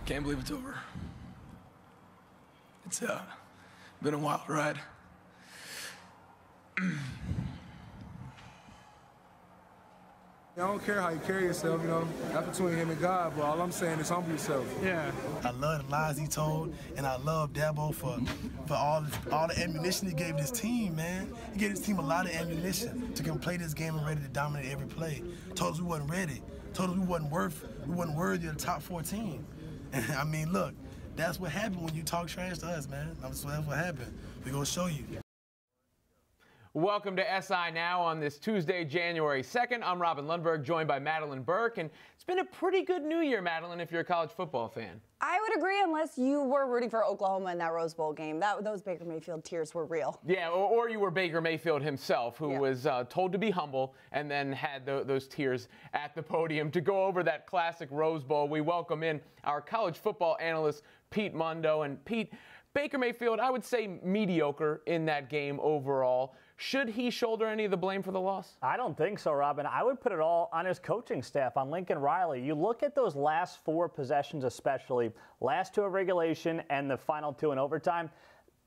Can't believe it's over. It's been a wild ride. I don't care how you carry yourself, you know. That's between him and God, but all I'm saying is humble yourself. Yeah. I love the lies he told, and I love Dabo for all the ammunition he gave this team, man. He gave this team a lot of ammunition to come play this game and ready to dominate every play. Told us we wasn't ready. Told us we wasn't worthy of the top 14. And I mean, look, that's what happened when you talk trash to us, man. That's what happened. We're gonna show you. Welcome to SI Now on this Tuesday, January 2nd. I'm Robin Lundberg, joined by Madeline Burke, and it's been a pretty good New Year, Madeline, if you're a college football fan. I would agree, unless you were rooting for Oklahoma in that Rose Bowl game. Those Baker Mayfield tears were real. Yeah, or you were Baker Mayfield himself, who was told to be humble and then had those tears at the podium. To go over that classic Rose Bowl, we welcome in our college football analyst, Pete Mundo. And Pete, Baker Mayfield, I would say mediocre in that game overall. Should he shoulder any of the blame for the loss? I don't think so, Robin. I would put it all on his coaching staff, on Lincoln Riley. You look at those last 4 possessions especially, last 2 of regulation and the final 2 in overtime,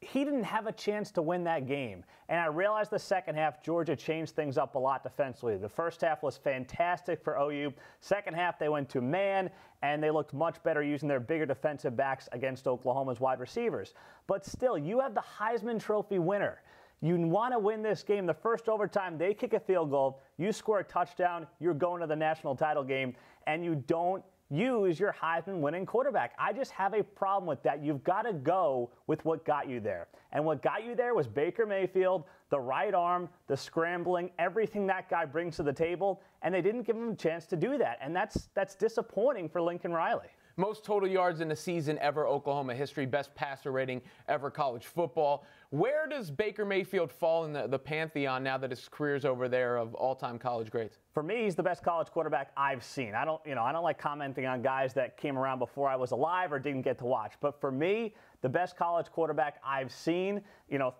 he didn't have a chance to win that game. And I realized the second half, Georgia changed things up a lot defensively. The first half was fantastic for OU. Second half, they went to man, and they looked much better using their bigger defensive backs against Oklahoma's wide receivers. But still, you have the Heisman Trophy winner. You want to win this game. The first overtime, they kick a field goal. You score a touchdown. You're going to the national title game, and you don't use your Heisman winning quarterback. I just have a problem with that. You've got to go with what got you there. And what got you there was Baker Mayfield, the right arm, the scrambling, everything that guy brings to the table, and they didn't give him a chance to do that. And that's disappointing for Lincoln Riley. Most total yards in a season ever, Oklahoma history, best passer rating ever, college football. Where does Baker Mayfield fall in the pantheon now that his career's over there of all-time college greats? For me, he's the best college quarterback I've seen. I don't like commenting on guys that came around before I was alive or didn't get to watch. But for me, the best college quarterback I've seen,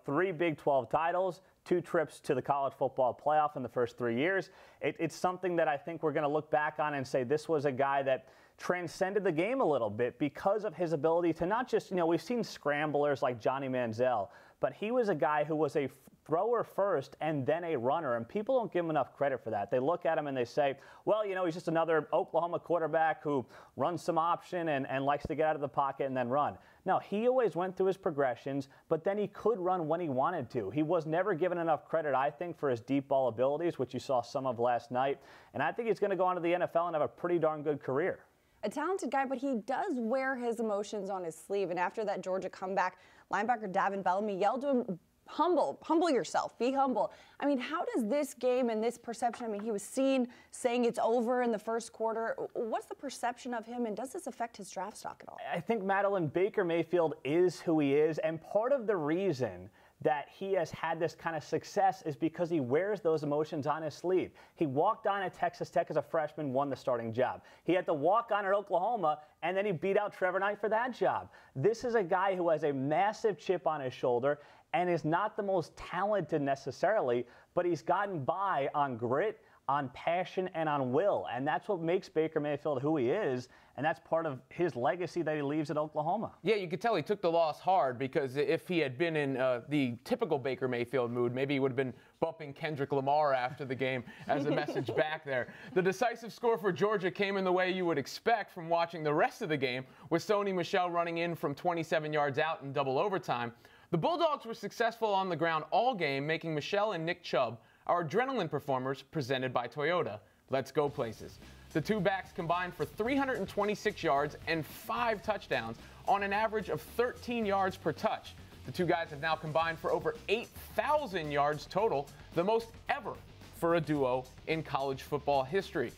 3 Big 12 titles, 2 trips to the college football playoff in the first 3 years. It's something that I think we're going to look back on and say this was a guy that transcended the game a little bit because of his ability to not just, we've seen scramblers like Johnny Manziel, but he was a guy who was a thrower first and then a runner, and people don't give him enough credit for that. They look at him and they say, well, he's just another Oklahoma quarterback who runs some option and likes to get out of the pocket and then run. No, he always went through his progressions, but then he could run when he wanted to. He was never given enough credit, I think, for his deep ball abilities, which you saw some of last night, and I think he's going to go on to the NFL and have a pretty darn good career. A talented guy, but he does wear his emotions on his sleeve. And after that Georgia comeback, linebacker Davin Bellamy yelled to him, humble yourself, be humble. I mean, how does this game and this perception, he was seen saying it's over in the first quarter. What's the perception of him, and does this affect his draft stock at all? I think, Madeline, Baker Mayfield is who he is, and part of the reason that he has had this kind of success is because he wears those emotions on his sleeve. He walked on at Texas Tech as a freshman, won the starting job. He had to walk on at Oklahoma, and then he beat out Trevor Knight for that job. This is a guy who has a massive chip on his shoulder and is not the most talented necessarily, but he's gotten by on grit, on passion, and on will. And that's what makes Baker Mayfield who he is, and that's part of his legacy that he leaves at Oklahoma. Yeah, you could tell he took the loss hard, because if he had been in the typical Baker Mayfield mood, maybe he would have been bumping Kendrick Lamar after the game as a message back there. The decisive score for Georgia came in the way you would expect from watching the rest of the game, with Sony Michel running in from 27 yards out in double overtime. The Bulldogs were successful on the ground all game, making Michel and Nick Chubb our adrenaline performers presented by Toyota. Let's go places. The two backs combined for 326 yards and 5 touchdowns on an average of 13 yards per touch. The two guys have now combined for over 8,000 yards total, the most ever for a duo in college football history.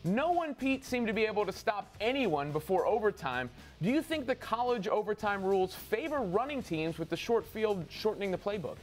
No one, Pete, seemed to be able to stop anyone before overtime. Do you think the college overtime rules favor running teams with the short field shortening the playbook?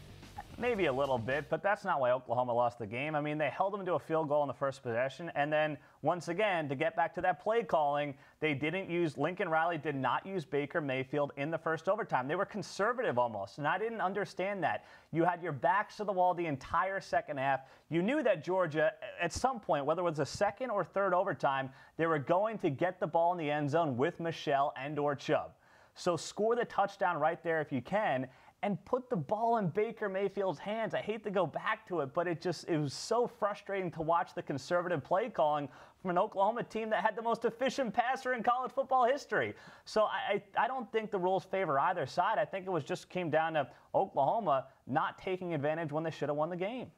Maybe a little bit, but that's not why Oklahoma lost the game. I mean, they held them to a field goal in the first possession, and then once again, to get back to that play calling, they didn't use, Lincoln Riley did not use Baker Mayfield in the first overtime. They were conservative almost, and I didn't understand that. You had your backs to the wall the entire second half. You knew that Georgia, at some point, whether it was the second or third overtime, they were going to get the ball in the end zone with Michelle and or Chubb. So score the touchdown right there if you can, and put the ball in Baker Mayfield's hands. I hate to go back to it, but it was so frustrating to watch the conservative play calling from an Oklahoma team that had the most efficient passer in college football history. So I don't think the rules favor either side. I think it just came down to Oklahoma not taking advantage when they should have won the game.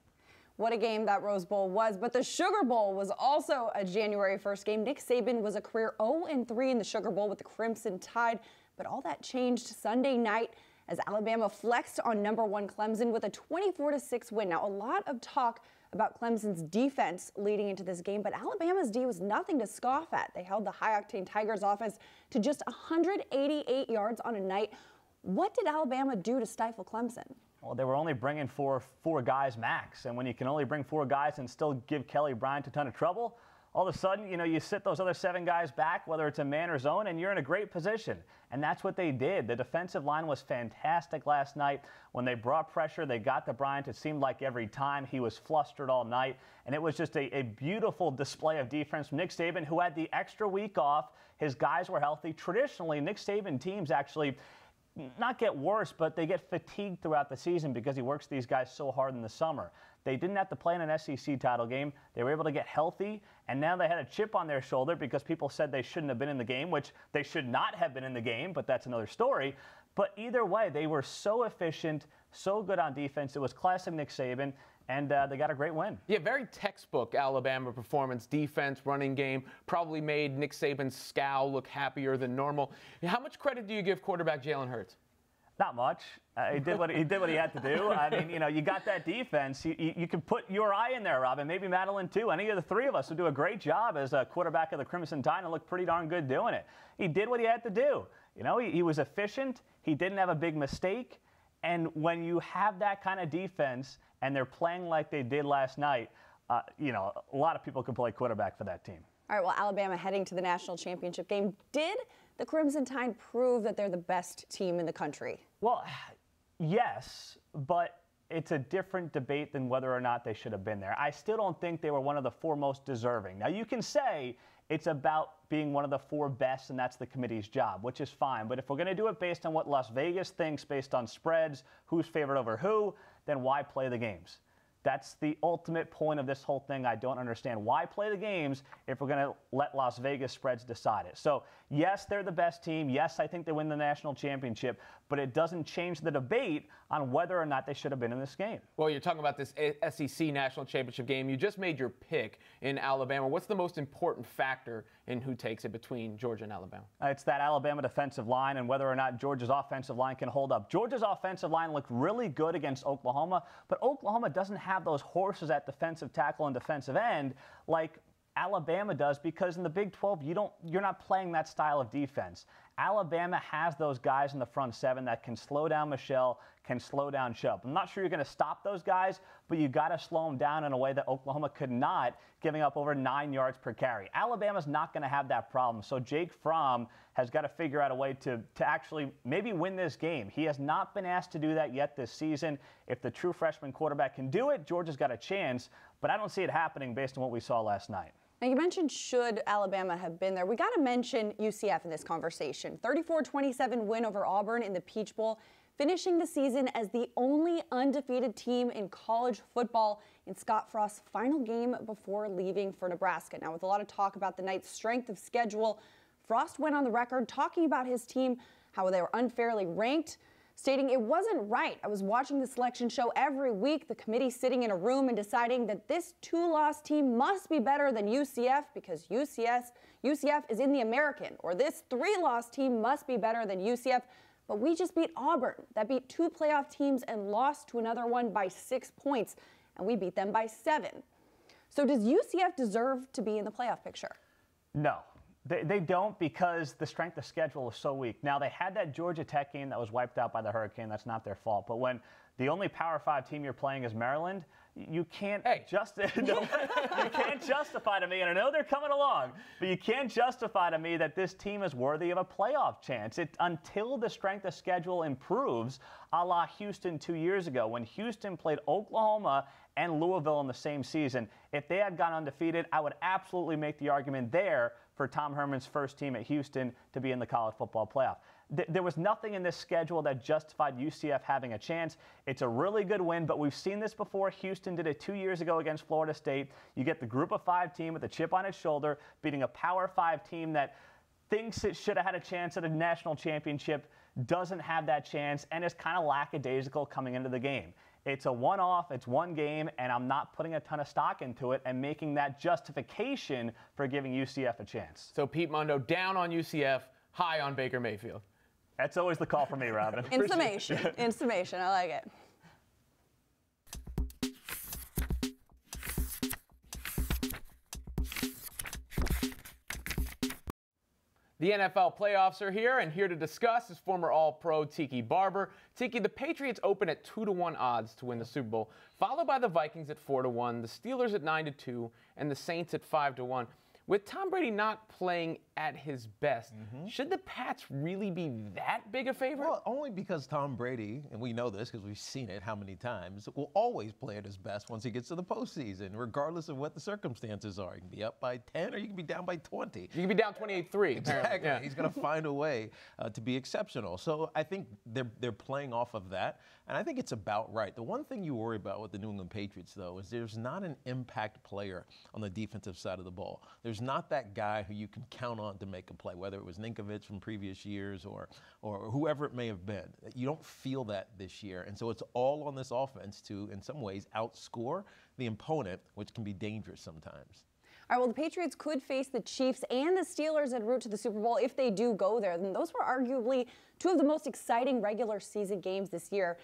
What a game that Rose Bowl was, but the Sugar Bowl was also a January 1st game. Nick Saban was a career 0-3 in the Sugar Bowl with the Crimson Tide, but all that changed Sunday night as Alabama flexed on #1 Clemson with a 24-6 win. Now, a lot of talk about Clemson's defense leading into this game, but Alabama's D was nothing to scoff at. They held the high-octane Tigers offense to just 188 yards on a night. What did Alabama do to stifle Clemson? Well, they were only bringing four guys max, and when you can only bring 4 guys and still give Kelly Bryant a ton of trouble, all of a sudden, you sit those other 7 guys back, whether it's a man or zone, and you're in a great position. And that's what they did. The defensive line was fantastic last night. When they brought pressure, they got to Bryant. It seemed like every time he was flustered all night. And it was just a beautiful display of defense from Nick Saban, who had the extra week off. His guys were healthy. Traditionally, Nick Saban teams actually not get worse, but they get fatigued throughout the season because he works these guys so hard in the summer. They didn't have to play in an SEC title game. They were able to get healthy, and now they had a chip on their shoulder because people said they shouldn't have been in the game, which they should not have been in the game, but that's another story. But either way, they were so efficient, so good on defense. It was classic Nick Saban, and they got a great win. Yeah, very textbook Alabama performance, defense, running game, probably made Nick Saban's scowl look happier than normal. How much credit do you give quarterback Jalen Hurts? Not much. He did what he had to do. I mean, you got that defense. You can put your eye in there, Robin. Maybe Madeline too. Any of the 3 of us would do a great job as a quarterback of the Crimson Tide and look pretty darn good doing it. He did what he had to do. He was efficient. He didn't have a big mistake. And when you have that kind of defense and they're playing like they did last night, a lot of people can play quarterback for that team. All right, well, Alabama heading to the national championship game. Did the Crimson Tide prove that they're the best team in the country? Well, yes, but it's a different debate than whether or not they should have been there. I still don't think they were one of the 4 most deserving. Now, you can say it's about being one of the 4 best, and that's the committee's job, which is fine. But if we're going to do it based on what Las Vegas thinks, based on spreads, who's favored over who, then why play the games? That's the ultimate point of this whole thing. I don't understand. Why play the games if we're going to let Las Vegas spreads decide it? So, yes, they're the best team. Yes, I think they win the national championship. But it doesn't change the debate on whether or not they should have been in this game. Well, you're talking about this SEC national championship game. You just made your pick in Alabama. What's the most important factor in who takes it between Georgia and Alabama? It's that Alabama defensive line and whether or not Georgia's offensive line can hold up. Georgia's offensive line looked really good against Oklahoma, but Oklahoma doesn't have those horses at defensive tackle and defensive end like Alabama does, because in the Big 12, you're not playing that style of defense. Alabama has those guys in the front 7 that can slow down Michelle, can slow down Chubb. I'm not sure you're going to stop those guys, but you got to slow them down in a way that Oklahoma could not, giving up over 9 yards per carry. Alabama's not going to have that problem. So Jake Fromm has got to figure out a way to actually maybe win this game. He has not been asked to do that yet this season. If the true freshman quarterback can do it, Georgia's got a chance, but I don't see it happening based on what we saw last night. Now, you mentioned should Alabama have been there. We got to mention UCF in this conversation. 34-27 win over Auburn in the Peach Bowl, finishing the season as the only undefeated team in college football in Scott Frost's final game before leaving for Nebraska. Now, with a lot of talk about the night's strength of schedule, Frost went on the record talking about his team, how they were unfairly ranked, stating it wasn't right. I was watching the selection show every week, the committee sitting in a room and deciding that this 2-loss team must be better than UCF because UCF is in the American, or this 3-loss team must be better than UCF. But we just beat Auburn. That beat 2 playoff teams and lost to another one by 6 points, and we beat them by 7. So does UCF deserve to be in the playoff picture? No. They don't, because the strength of schedule is so weak. Now, they had that Georgia Tech game that was wiped out by the hurricane. That's not their fault. But when the only Power 5 team you're playing is Maryland, you can't you can't justify to me, and I know they're coming along, but you can't justify to me that this team is worthy of a playoff chance. Until the strength of schedule improves, a la Houston 2 years ago, when Houston played Oklahoma and Louisville in the same season. If they had gone undefeated, I would absolutely make the argument there for Tom Herman's first team at Houston to be in the college football playoff. There was nothing in this schedule that justified UCF having a chance. It's a really good win, but we've seen this before. Houston did it 2 years ago against Florida State. You get the Group of 5 team with a chip on its shoulder, beating a Power 5 team that thinks it should have had a chance at a national championship, doesn't have that chance, and is kind of lackadaisical coming into the game. It's a one-off, it's one game, and I'm not putting a ton of stock into it and making that justification for giving UCF a chance. So Pete Mundo down on UCF, high on Baker Mayfield. That's always the call for me, Robin. In summation, I like it. The NFL playoffs are here, and here to discuss is former All-Pro Tiki Barber. Tiki, the Patriots open at 2-1 odds to win the Super Bowl, followed by the Vikings at 4-1, the Steelers at 9-2, and the Saints at 5-1. With Tom Brady not playing at his best, should the Pats really be that big a favorite? Well, only because Tom Brady, and we know this because we've seen it how many times, will always play at his best once he gets to the postseason, regardless of what the circumstances are. You can be up by 10 or you can be down by 20. You can be down 28-3. Exactly. Yeah. He's going to find a way to be exceptional. So I think they're playing off of that, and I think it's about right. The one thing you worry about with the New England Patriots, though, is there's not an impact player on the defensive side of the ball. There's not that guy who you can count on to make a play, whether it was Ninkovich from previous years or whoever it may have been. You don't feel that this year, and so it's all on this offense to, in some ways, outscore the opponent, which can be dangerous sometimes. All right, well, the Patriots could face the Chiefs and the Steelers en route to the Super Bowl if they do go there. And those were arguably two of the most exciting regular season games this year.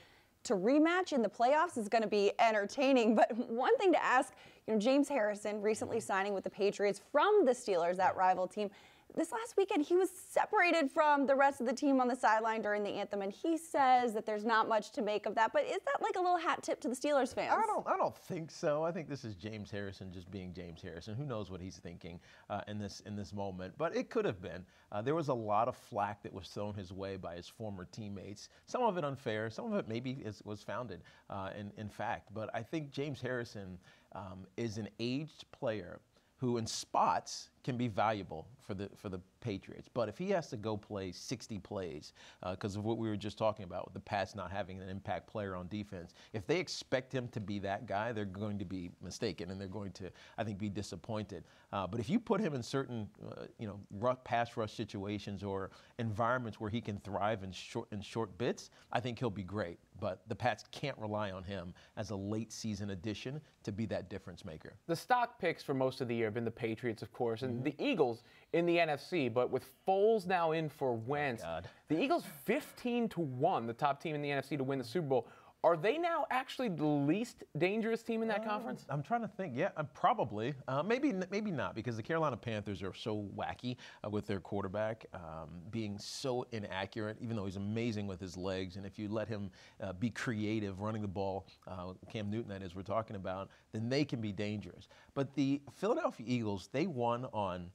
To rematch in the playoffs is going to be entertaining. But one thing to ask, James Harden recently signing with the Patriots from the Steelers, that rival team. This last weekend, he was separated from the rest of the team on the sideline during the anthem, and he says that there's not much to make of that. But is that like a little hat tip to the Steelers fans? I don't think so. I think this is James Harden just being James Harden. Who knows what he's thinking in this moment? But it could have been. There was a lot of flack that was thrown his way by his former teammates. Some of it unfair. Some of it maybe was founded in fact. But I think James Harden is an aged player who in spots can be valuable for the Patriots. But if he has to go play 60 plays, because of what we were just talking about with the Pats not having an impact player on defense, if they expect him to be that guy, they're going to be mistaken, and they're going to, I think, be disappointed. But if you put him in certain, pass rush situations or environments where he can thrive in short bits, I think he'll be great. But the Pats can't rely on him as a late season addition to be that difference maker. The stock picks for most of the year have been the Patriots, of course, and the Eagles in the NFC. But with Foles now in for Wentz, the Eagles 15-1, the top team in the NFC to win the Super Bowl. Are they now actually the least dangerous team in that conference? I'm trying to think. Yeah, probably. Maybe not, because the Carolina Panthers are so wacky with their quarterback being so inaccurate, even though he's amazing with his legs. And if you let him be creative running the ball, Cam Newton, that is, we're talking about, then they can be dangerous. But the Philadelphia Eagles, they won on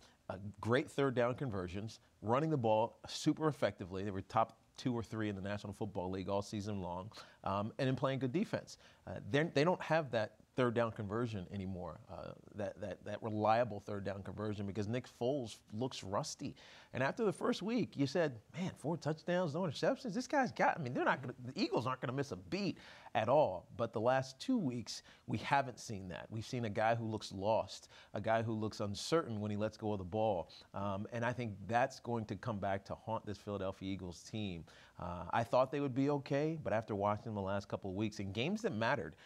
great third down conversions, running the ball super effectively. They were top 2 or 3 in the National Football League all season long, and in playing good defense. They don't have that third down conversion anymore, that reliable third down conversion, because Nick Foles looks rusty. And after the first week, you said, man, 4 touchdowns, no interceptions. This guy's got, the Eagles aren't going to miss a beat at all. But the last 2 weeks, we haven't seen that. We've seen a guy who looks lost, a guy who looks uncertain when he lets go of the ball. And I think that's going to come back to haunt this Philadelphia Eagles team. I thought they would be okay, but after watching them the last couple of weeks in games that mattered,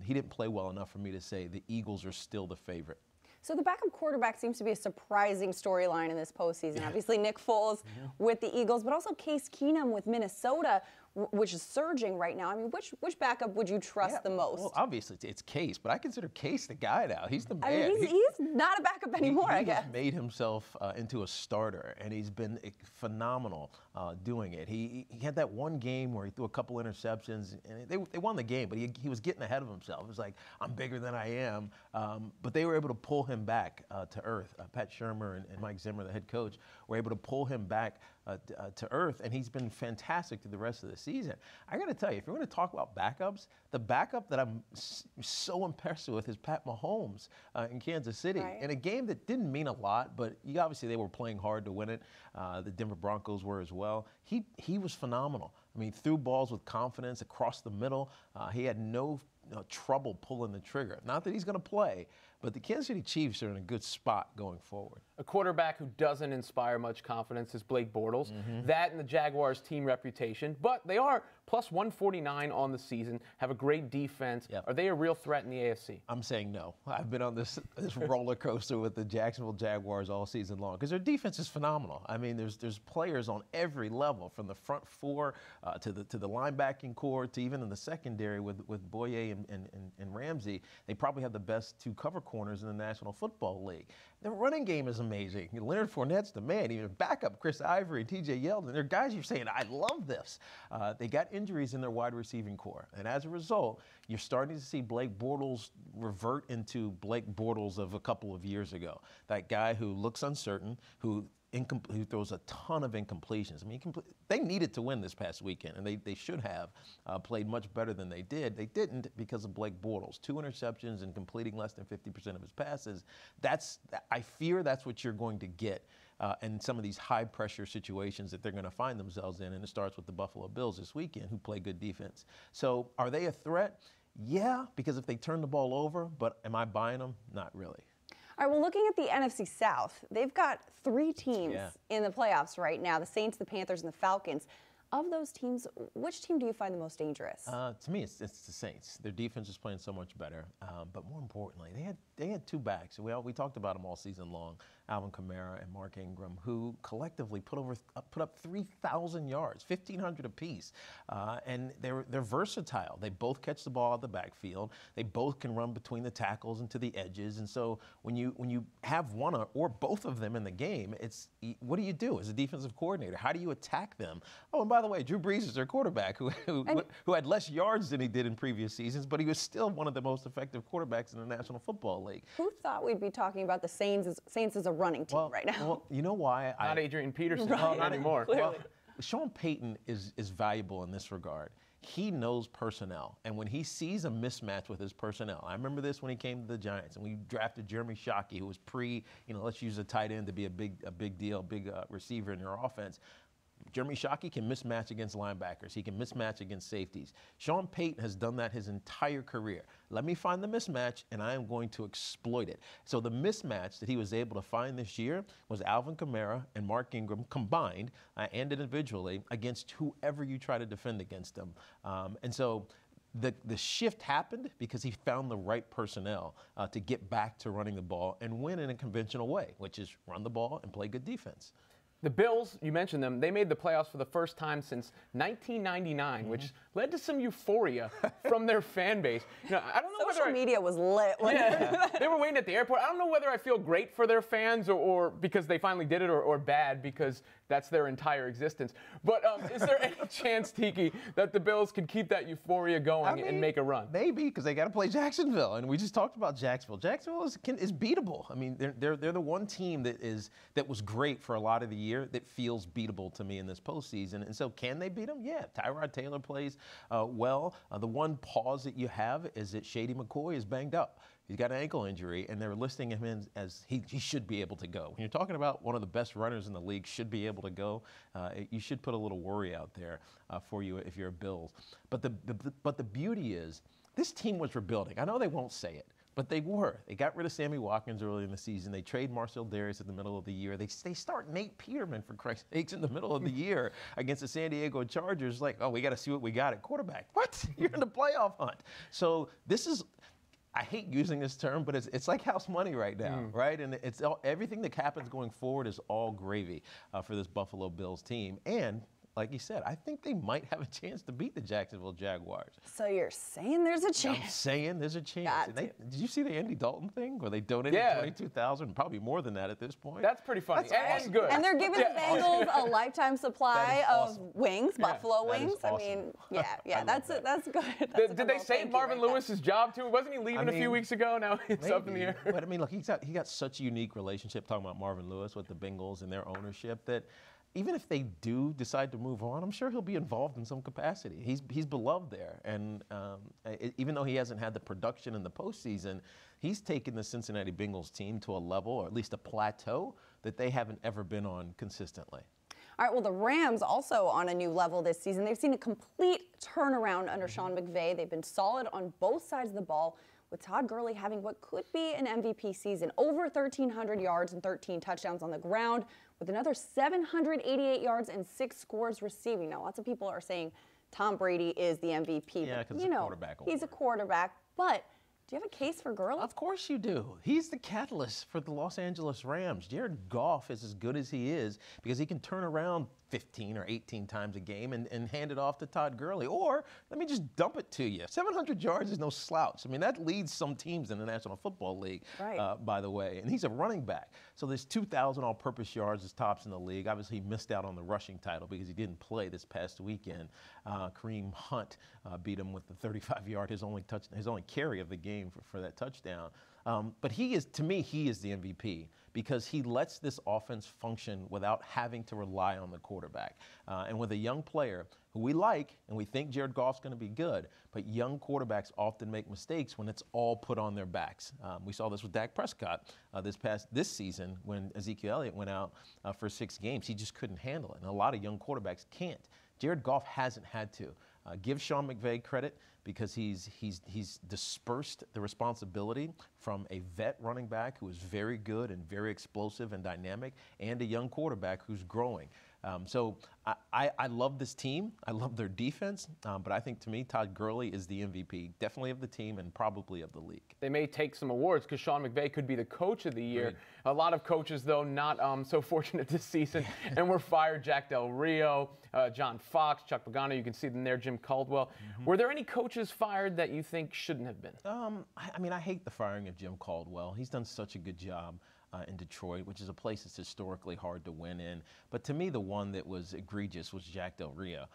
he didn't play well enough for me to say the Eagles are still the favorite. So the backup quarterback seems to be a surprising storyline in this postseason. Obviously, Nick Foles with the Eagles, but also Case Keenum with Minnesota. which is surging right now. I mean, which backup would you trust the most? Well, obviously it's Case, but I consider Case the guy now. He's the man. I mean, he's not a backup anymore, I guess. He's made himself into a starter, and he's been phenomenal doing it. He had that one game where he threw a couple interceptions, and they won the game, but he was getting ahead of himself. It was like, I'm bigger than I am. But they were able to pull him back to earth. Pat Shurmur and Mike Zimmer, the head coach, were able to pull him back to earth, and he's been fantastic through the rest of the season. I got to tell you, if you're going to talk about backups, the backup that I'm so impressed with is Pat Mahomes in Kansas City. Right. In a game that didn't mean a lot, but obviously they were playing hard to win it. The Denver Broncos were as well. He was phenomenal. I mean, threw balls with confidence across the middle. He had no trouble pulling the trigger. Not that he's going to play, but the Kansas City Chiefs are in a good spot going forward. A quarterback who doesn't inspire much confidence is Blake Bortles. That and the Jaguars' team reputation. But they are plus 149 on the season, have a great defense. Yep. Are they a real threat in the AFC? I'm saying no. I've been on this roller coaster with the Jacksonville Jaguars all season long because their defense is phenomenal. I mean, there's players on every level, from the front four to the linebacking core to even in the secondary with Boye and Ramsey. They probably have the best two cover corners in the National Football League. Their running game is amazing. Leonard Fournette's the man. Even backup Chris Ivory and TJ Yeldon. They're guys you're saying, I love this. They got injuries in their wide receiving core. And as a result, you're starting to see Blake Bortles revert into Blake Bortles of a couple of years ago. That guy who looks uncertain, who throws a ton of incompletions. I mean, they needed to win this past weekend, and they should have played much better than they did. They didn't because of Blake Bortles. 2 interceptions and completing less than 50% of his passes. I fear that's what you're going to get in some of these high-pressure situations that they're going to find themselves in, and it starts with the Buffalo Bills this weekend, who play good defense. So are they a threat? Yeah, because if they turn the ball over, but am I buying them? Not really. All right, well, looking at the NFC South, they've got 3 teams in the playoffs right now, the Saints, the Panthers, and the Falcons. Of those teams, which team do you find the most dangerous? To me, it's the Saints. Their defense is playing so much better. But more importantly, they had 2 backs. We talked about them all season long, Alvin Kamara and Mark Ingram, who collectively put up 3,000 yards, 1,500 apiece. And they're versatile. They both catch the ball out of the backfield. They both can run between the tackles and to the edges. And so when you have one or both of them in the game, what do you do as a defensive coordinator? How do you attack them? Oh, and by the way, Drew Brees is their quarterback who had less yards than he did in previous seasons, but he was still one of the most effective quarterbacks in the National Football League. Who thought we'd be talking about the Saints as a running team right now? Well, you know why? Not Adrian Peterson, not anymore. Well, Sean Payton is valuable in this regard. He knows personnel, and when he sees a mismatch with his personnel, I remember this when he came to the Giants, and we drafted Jeremy Shockey, who was let's use a tight end to be a big deal, big receiver in your offense. Jeremy Shockey can mismatch against linebackers. He can mismatch against safeties. Sean Payton has done that his entire career. Let me find the mismatch, and I am going to exploit it. So the mismatch that he was able to find this year was Alvin Kamara and Mark Ingram combined and individually against whoever you try to defend against them. And so the shift happened because he found the right personnel to get back to running the ball and win in a conventional way, which is run the ball and play good defense. The Bills, you mentioned them, they made the playoffs for the first time since 1999, which led to some euphoria from their fan base. I don't know Social media was lit. They were waiting at the airport. I don't know whether I feel great for their fans or because they finally did it or bad because that's their entire existence. But is there any chance, Tiki, that the Bills can keep that euphoria going and make a run? Maybe, because they got to play Jacksonville, and we just talked about Jacksonville. Jacksonville is beatable. I mean, they're the one team that was great for a lot of the year that feels beatable to me in this postseason. And so, can they beat them? Yeah. Tyrod Taylor plays well. The one pause that you have is that Shady McCoy is banged up. He's got an ankle injury, and they're listing him in as he should be able to go. When you're talking about one of the best runners in the league should be able to go, you should put a little worry out there for you if you're a Bills. But the beauty is this team was rebuilding. I know they won't say it, but they were. They got rid of Sammy Watkins early in the season. They trade Marcel Darius in the middle of the year. They start Nate Peterman, for Christ's sakes, in the middle of the year against the San Diego Chargers. Like, oh, we got to see what we got at quarterback. What? You're in the playoff hunt. So this is, I hate using this term, but it's like house money right now, right? And everything that happens going forward is all gravy for this Buffalo Bills team. And like you said, I think they might have a chance to beat the Jacksonville Jaguars. So you're saying there's a chance? I'm saying there's a chance. Got Did you see the Andy Dalton thing where they donated $22,000, probably more than that at this point? That's pretty funny. That's and good. And they're giving the Bengals a lifetime supply of wings, buffalo wings. Awesome. I mean, that's good. That's did they save Marvin Lewis's job too? Wasn't he leaving a few weeks ago? Now it's up in the air. But I mean, look, he got such a unique relationship, talking about Marvin Lewis with the Bengals and their ownership, that even if they do decide to move on, I'm sure he'll be involved in some capacity. He's beloved there, and even though he hasn't had the production in the postseason, he's taken the Cincinnati Bengals team to a level, or at least a plateau, that they haven't ever been on consistently. All right, well, the Rams also on a new level this season. They've seen a complete turnaround under Sean McVay. They've been solid on both sides of the ball, with Todd Gurley having what could be an MVP season. Over 1,300 yards and 13 touchdowns on the ground, with another 788 yards and 6 scores receiving. Now, lots of people are saying Tom Brady is the MVP. Yeah, because he's a quarterback. He's a quarterback, but do you have a case for Gurley? Of course you do. He's the catalyst for the Los Angeles Rams. Jared Goff is as good as he is because he can turn around 15 or 18 times a game and hand it off to Todd Gurley. Or let me just dump it to you. 700 yards is no slouch. I mean, that leads some teams in the National Football League, by the way. And he's a running back. So there's 2,000 all-purpose yards as tops in the league. Obviously, he missed out on the rushing title because he didn't play this past weekend. Kareem Hunt beat him with the 35-yard, his only carry of the game for that touchdown. But he is, to me, he is the MVP because he lets this offense function without having to rely on the quarterback. And with a young player who we like and we think Jared Goff's going to be good, but young quarterbacks often make mistakes when it's all put on their backs. We saw this with Dak Prescott this season when Ezekiel Elliott went out for 6 games. He just couldn't handle it, and a lot of young quarterbacks can't. Jared Goff hasn't had to. Give Sean McVay credit because he's dispersed the responsibility from a vet running back who is very good and very explosive and dynamic, and a young quarterback who's growing. So I love this team. I love their defense. But I think, to me, Todd Gurley is the MVP, definitely of the team and probably of the league. They may take some awards because Sean McVay could be the coach of the year. Right. A lot of coaches, though, not so fortunate this season and were fired. Jack Del Rio, John Fox, Chuck Pagano, you can see them there, Jim Caldwell. Were there any coaches fired that you think shouldn't have been? I mean, I hate the firing of Jim Caldwell. He's done such a good job in Detroit, which is a place that's historically hard to win in. But to me, the one that was egregious was Jack Del Rio.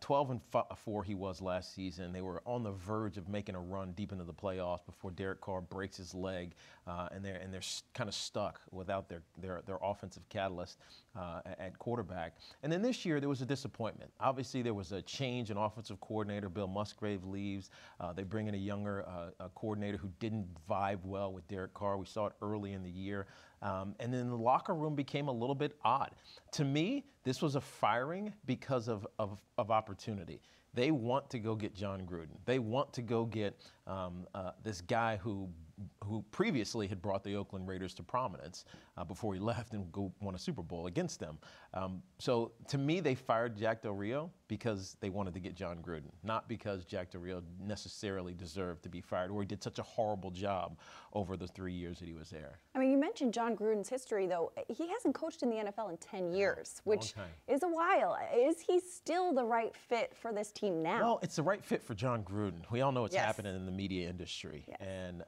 12-4 he was last season. They were on the verge of making a run deep into the playoffs before Derek Carr breaks his leg, and they're kind of stuck without their offensive catalyst at quarterback. And then this year there was a disappointment. Obviously there was a change in offensive coordinator. Bill Musgrave leaves. They bring in a younger coordinator who didn't vibe well with Derek Carr. We saw it early in the year. And then the locker room became a little bit odd. To me, this was a firing because of opportunity. They want to go get John Gruden. They want to go get this guy who previously had brought the Oakland Raiders to prominence before he left and won a Super Bowl against them. So to me, they fired Jack Del Rio because they wanted to get John Gruden, not because Jack Del Rio necessarily deserved to be fired or he did such a horrible job over the 3 years that he was there. I mean, you mentioned John Gruden's history, though. He hasn't coached in the NFL in 10 years, which is a while. Is he still the right fit for this team now? Well, it's the right fit for John Gruden. We all know what's happening in the media industry. And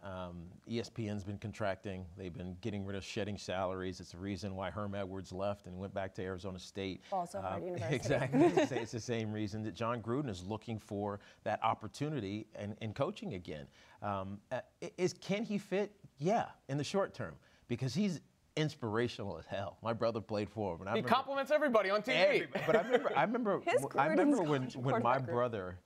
ESPN's been contracting. They've been shedding salaries. It's the reason why Herm Edwards left and went back to Arizona State. Also Howard University. Exactly. It's the same reason that John Gruden is looking for that opportunity in coaching again. Can he fit? Yeah, in the short term, because he's inspirational as hell. My brother played for him. And he compliments everybody on TV. But I remember when my brother,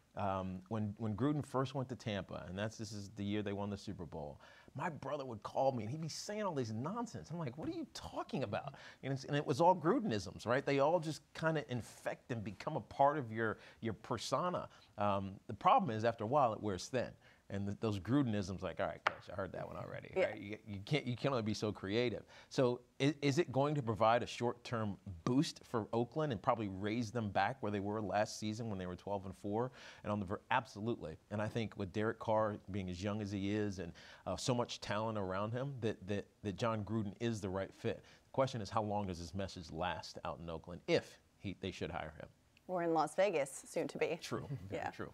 when Gruden first went to Tampa, and this is the year they won the Super Bowl, my brother would call me and he'd be saying all this nonsense. I'm like, what are you talking about? And it was all Grudenisms, right? They all just kind of infect and become a part of your persona. The problem is, after a while, it wears thin. And those Grudenisms, like, all right, coach, I heard that one already. Yeah. Right? You can only be so creative. So is it going to provide a short-term boost for Oakland and probably raise them back where they were last season when they were 12-4? And on the absolutely. And I think with Derek Carr being as young as he is and so much talent around him, that John Gruden is the right fit. The question is, how long does this message last out in Oakland if they should hire him? Or in Las Vegas, soon to be. True. Very true.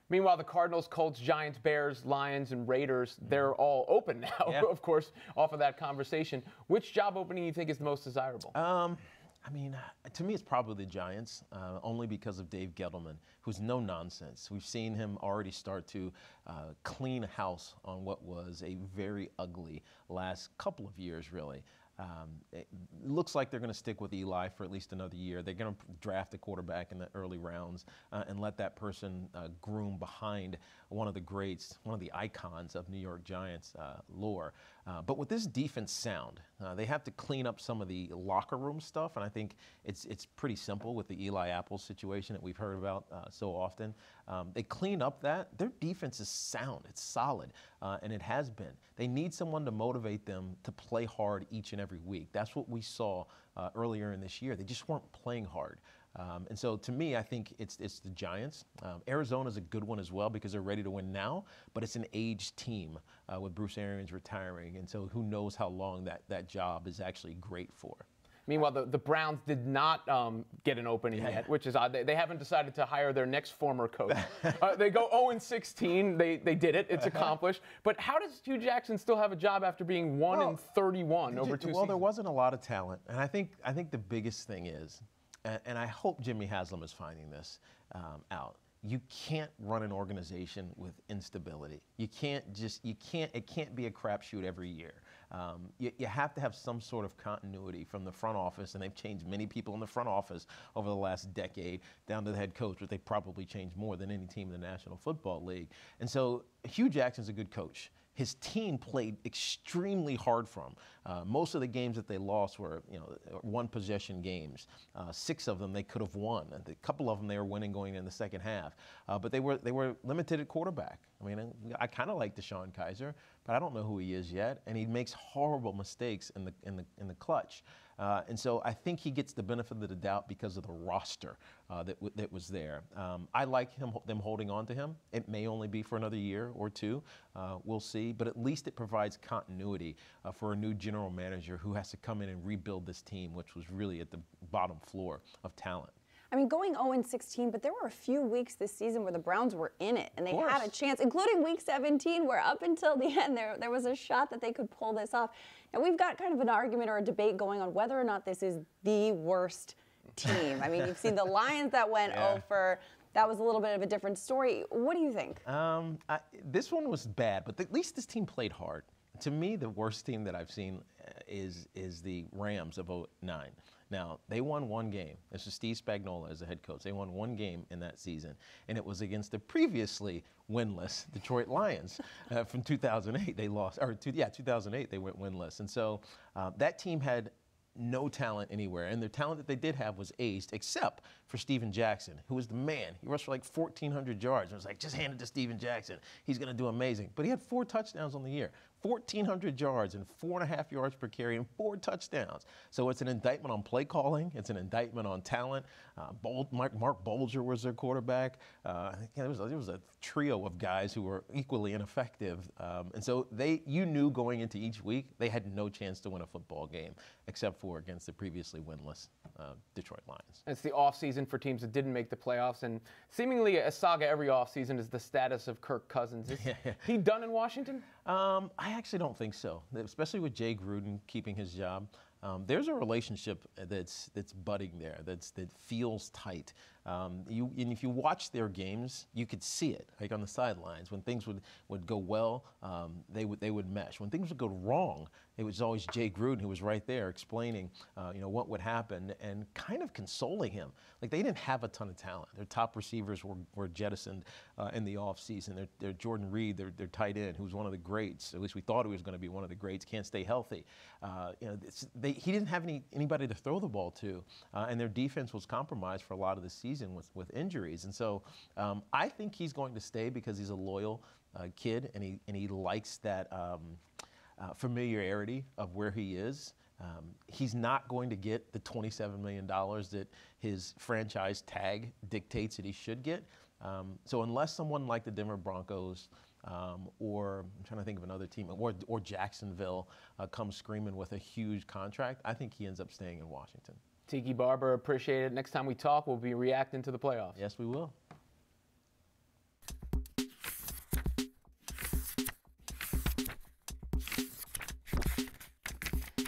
Meanwhile, the Cardinals, Colts, Giants, Bears, Lions, and Raiders, they're all open now, of course, off of that conversation. Which job opening do you think is the most desirable? I mean, to me, it's probably the Giants, only because of Dave Gettleman, who's no nonsense. We've seen him already start to clean house on what was a very ugly last couple of years, really. It looks like they're going to stick with Eli for at least another year. They're going to draft a quarterback in the early rounds and let that person groom behind one of the greats, one of the icons of New York Giants lore. But with this defense sound, they have to clean up some of the locker room stuff, and I think it's pretty simple with the Eli Apple situation that we've heard about so often. They clean up that. Their defense is sound. It's solid, and it has been. They need someone to motivate them to play hard each and every week. That's what we saw earlier in this year. They just weren't playing hard. And so to me, I think it's the Giants. Arizona's a good one as well because they're ready to win now, but it's an aged team with Bruce Arians retiring. And so who knows how long that job is actually great for. Meanwhile, the Browns did not get an opening yet, which is odd. They haven't decided to hire their next former coach. They go 0-16. They did it. It's accomplished. But how does Hugh Jackson still have a job after being 1-31 over 2 seasons? Well, there wasn't a lot of talent. And I think the biggest thing is, and I hope Jimmy Haslam is finding this out, you can't run an organization with instability. It can't be a crapshoot every year. You have to have some sort of continuity from the front office, and they've changed many people in the front office over the last decade, down to the head coach, but they probably changed more than any team in the National Football League. And so Hugh Jackson's a good coach. His team played extremely hard for him. Most of the games that they lost were, one-possession games. 6 of them they could have won. A couple of them they were winning going in the second half. But they were limited at quarterback. I mean, I kind of like DeShone Kizer, but I don't know who he is yet, and he makes horrible mistakes in the clutch. And so I think he gets the benefit of the doubt because of the roster that was there. I like them holding on to him. It may only be for another year or two. We'll see. But at least it provides continuity for a new general manager who has to come in and rebuild this team, which was really at the bottom floor of talent. I mean, going 0-16, but there were a few weeks this season where the Browns were in it, and they had a chance, including Week 17, where up until the end there was a shot that they could pull this off. And we've got kind of an argument or a debate going on whether or not this is the worst team. I mean, you've seen the Lions that went over. That was a little bit of a different story. What do you think? This one was bad, but at least this team played hard. To me, the worst team that I've seen is the Rams of 2009. Now, they won one game. This is Steve Spagnuolo as the head coach. They won one game in that season, and it was against the previously winless Detroit Lions from 2008. They lost, 2008 they went winless. And so that team had no talent anywhere, and the talent that they did have was aged, except for Steven Jackson, who was the man. He rushed for like 1,400 yards. It was like, just hand it to Steven Jackson. He's going to do amazing. But he had 4 touchdowns on the year. 1,400 yards and 4.5 yards per carry and 4 touchdowns. So it's an indictment on play calling. It's an indictment on talent. Mark Bolger was their quarterback. There was a trio of guys who were equally ineffective. And so you knew going into each week they had no chance to win a football game except for against the previously winless Detroit Lions. It's the offseason for teams that didn't make the playoffs, and seemingly a saga every offseason is the status of Kirk Cousins. Is he done in Washington? I actually don't think so, especially with Jay Gruden keeping his job. There's a relationship that's budding there, that feels tight. And if you watch their games, you could see it, like on the sidelines. When things would go well, they would mesh. When things would go wrong, it was always Jay Gruden who was right there explaining, what would happen and kind of consoling him. Like, they didn't have a ton of talent. Their top receivers were jettisoned in the offseason. Their Jordan Reed, their tight end, who's one of the greats. At least we thought he was going to be one of the greats. Can't stay healthy. He didn't have anybody to throw the ball to, and their defense was compromised for a lot of the season with injuries. And so I think he's going to stay because he's a loyal kid, and he likes that familiarity of where he is. He's not going to get the $27 million that his franchise tag dictates that he should get. So unless someone like the Denver Broncos or I'm trying to think of another team, or Jacksonville comes screaming with a huge contract, I think he ends up staying in Washington. Tiki Barber, appreciate it. Next time we talk, we'll be reacting to the playoffs. Yes, we will.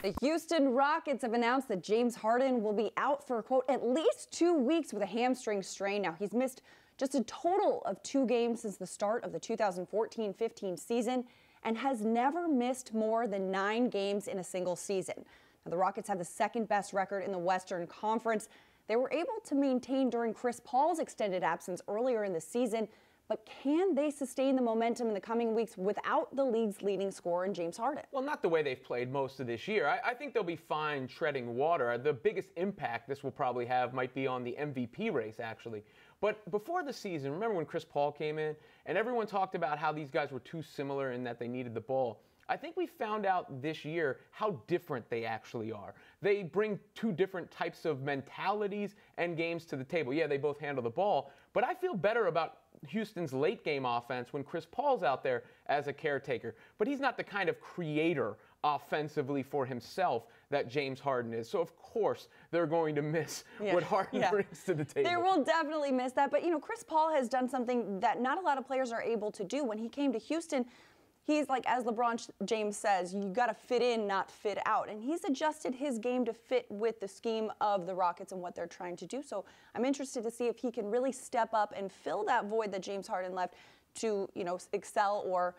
The Houston Rockets have announced that James Harden will be out for, quote, at least 2 weeks with a hamstring strain. Now, he's missed just a total of 2 games since the start of the 2014-15 season and has never missed more than 9 games in a single season. Now, the Rockets have the second best record in the Western Conference. They were able to maintain during Chris Paul's extended absence earlier in the season, but can they sustain the momentum in the coming weeks without the league's leading scorer in James Harden? Well, not the way they've played most of this year. I think they'll be fine treading water. The biggest impact this will probably have might be on the MVP race, actually. But before the season, remember when Chris Paul came in and everyone talked about how these guys were too similar in that they needed the ball? I think we found out this year how different they actually are. They bring 2 different types of mentalities and games to the table. Yeah, they both handle the ball, but I feel better about Houston's late game offense when Chris Paul's out there as a caretaker. But he's not the kind of creator offensively for himself that James Harden is. So, of course, they're going to miss what Harden brings to the table. They will definitely miss that. But, you know, Chris Paul has done something that not a lot of players are able to do. When he came to Houston, he's like, as LeBron James says, you got to fit in, not fit out. And he's adjusted his game to fit with the scheme of the Rockets and what they're trying to do. So I'm interested to see if he can really step up and fill that void that James Harden left to, you know, excel or,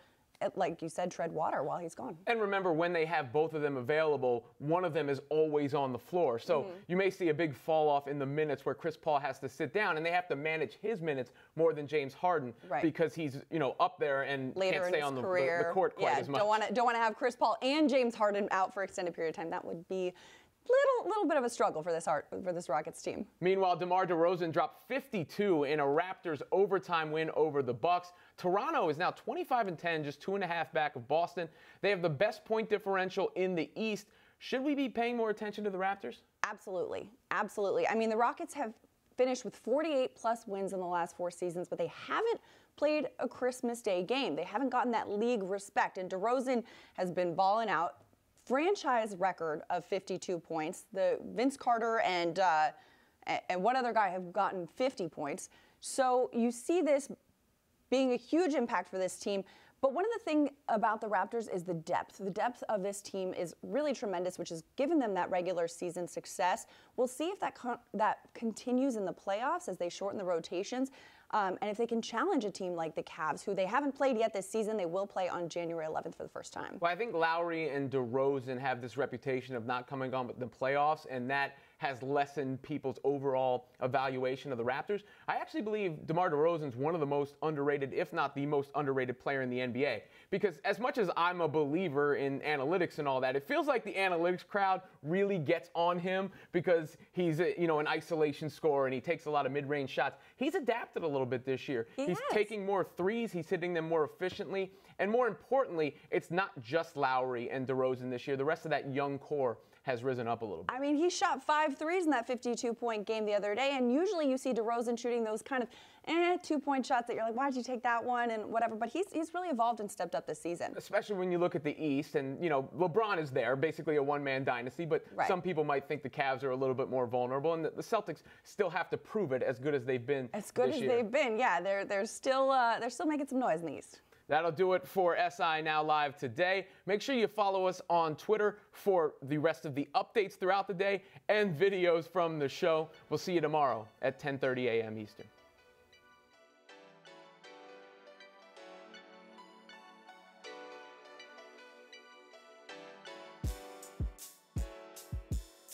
like you said, tread water while he's gone. And remember, when they have both of them available, one of them is always on the floor. So you may see a big fall off in the minutes where Chris Paul has to sit down, and they have to manage his minutes more than James Harden because he's, you know, up there and later can't stay on the court quite as much. Don't want to have Chris Paul and James Harden out for extended period of time. That would be little bit of a struggle for this Rockets team. Meanwhile, Demar DeRozan dropped 52 in a Raptors overtime win over the Bucks. Toronto is now 25-10, just 2.5 back of Boston. They have the best point differential in the East. Should we be paying more attention to the Raptors? Absolutely. Absolutely. I mean, the Rockets have finished with 48-plus wins in the last 4 seasons, but they haven't played a Christmas Day game. They haven't gotten that league respect, and DeRozan has been balling out. Franchise record of 52 points. The Vince Carter and one other guy have gotten 50 points. So you see this being a huge impact for this team. But one of the things about the Raptors is the depth. The depth of this team is really tremendous, which has given them that regular season success. We'll see if that continues in the playoffs as they shorten the rotations. And if they can challenge a team like the Cavs, who they haven't played yet this season, they will play on January 11th for the first time. Well, I think Lowry and DeRozan have this reputation of not coming on the playoffs, and that has lessened people's overall evaluation of the Raptors. I actually believe DeMar DeRozan's one of the most underrated, if not the most underrated player in the NBA. Because as much as I'm a believer in analytics and all that, it feels like the analytics crowd really gets on him because he's an isolation scorer and he takes a lot of mid-range shots. He's adapted a little bit this year. He's taking more threes. He's hitting them more efficiently. And more importantly, it's not just Lowry and DeRozan this year. The rest of that young core has risen up a little bit. I mean, he shot 5 threes in that 52-point game the other day, and usually you see DeRozan shooting those kind of 2-point shots that you're like, why did you take that one and whatever, but he's really evolved and stepped up this season. Especially when you look at the East, and, you know, LeBron is there, basically a one-man dynasty, but some people might think the Cavs are a little bit more vulnerable, and the Celtics still have to prove it as good as they've been as good this as year. They've been, yeah, they're still making some noise in the East. That'll do it for SI Now Live today. Make sure you follow us on Twitter for the rest of the updates throughout the day and videos from the show. We'll see you tomorrow at 10:30 a.m. Eastern.